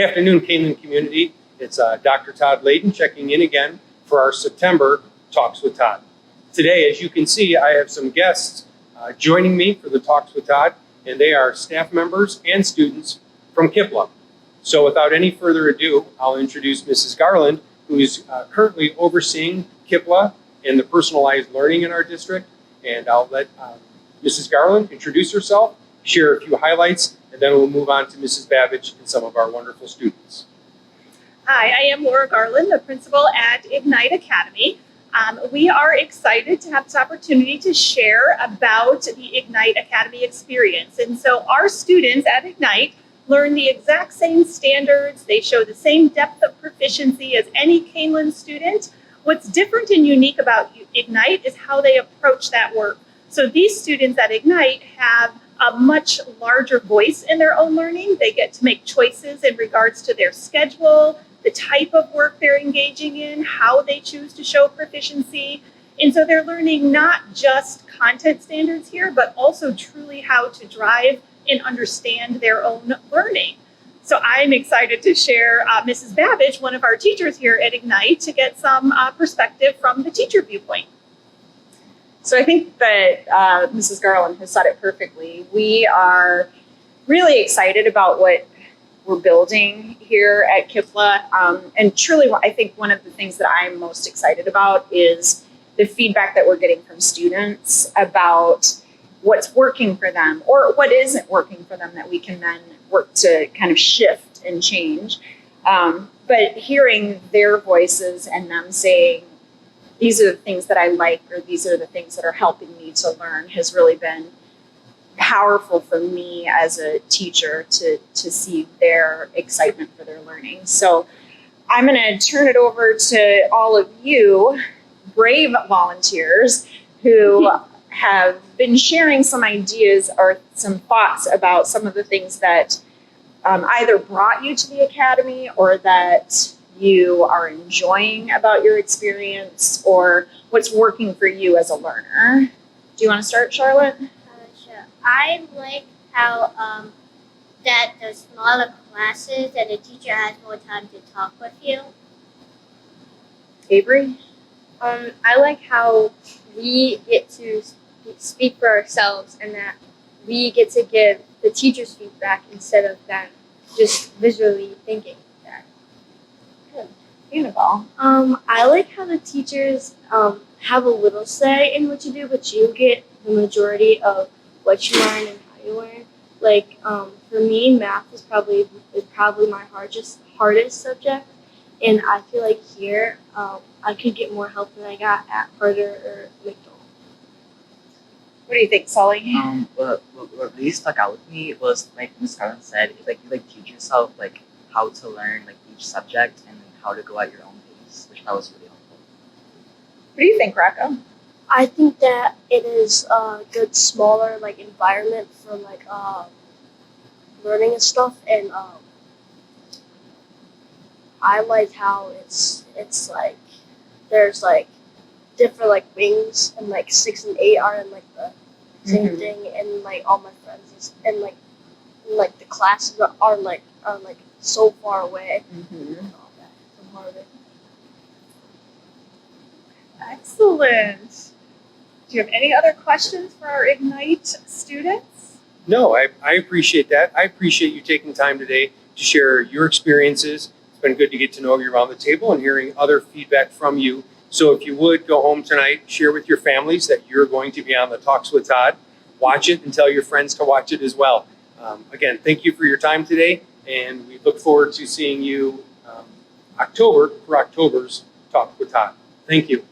afternoon, Canelan community. It's Dr. Todd Layden checking in again for our September Talks with Todd. Today, as you can see, I have some guests joining me for the Talks with Todd, and they are staff members and students from KIPLA. So without any further ado, I'll introduce Mrs. Garland, who is currently overseeing KIPLA and the personalized learning in our district. And I'll let Mrs. Garland introduce herself, share a few highlights, and then we'll move on to Mrs. Babbage and some of our wonderful students. Hi, I am Laura Garland, the principal at IgKnight Academy. We are excited to have this opportunity to share about the IgKnight Academy experience. And so our students at IgKnight learn the exact same standards. They show the same depth of proficiency as any Canelan student. What's different and unique about IgKnight is how they approach that work. So these students at IgKnight have a much larger voice in their own learning. They get to make choices in regards to their schedule, the type of work they're engaging in, how they choose to show proficiency. And so they're learning not just content standards here, but also truly how to drive and understand their own learning. So I'm excited to share Mrs. Babbage, one of our teachers here at IgKnight, to get some perspective from the teacher viewpoint. So I think that Mrs. Garland has said it perfectly. We are really excited about what we're building here at KIPLA. And truly, I think one of the things that I'm most excited about is the feedback that we're getting from students about what's working for them or what isn't working for them that we can then work to kind of shift and change. But hearing their voices and them saying, these are the things that I like, or these are the things that are helping me to learn, has really been powerful for me as a teacher to see their excitement for their learning. So I'm going to turn it over to all of you brave volunteers who have been sharing some ideas or some thoughts about some of the things that either brought you to the Academy or that you are enjoying about your experience or what's working for you as a learner. Do you want to start, Charlotte? Sure. I like how that the smaller classes that the teacher has more time to talk with you. Avery? I like how we get to speak for ourselves and that we get to give the teachers feedback instead of them just visually thinking that. Good. Annabelle? I like how the teachers have a little say in what you do, but you get the majority of what you learn and how you learn. Like for me, math is probably my hardest subject, and I feel like here I could get more help than I got at Harder or McDonald. What do you think, Sully? What really stuck out with me was, like Ms. Garland said, you teach yourself like how to learn like each subject and how to go at your own pace, which I was really helpful. What do you think, Rocco? I think that it is a good smaller like environment for like learning and stuff, and I like how it's like there's like different like wings, and like 6 and 8 are in like the same thing, and like all my friends and like the classes are like so far away. And all that. So hard. Excellent. Do you have any other questions for our IgKnight students? No, I appreciate that. I appreciate you taking time today to share your experiences. It's been good to get to know you around the table and hearing other feedback from you. So if you would go home tonight, share with your families that you're going to be on the Talks with Todd. Watch it and tell your friends to watch it as well. Again, thank you for your time today, and we look forward to seeing you October for October's Talk with Todd. Thank you.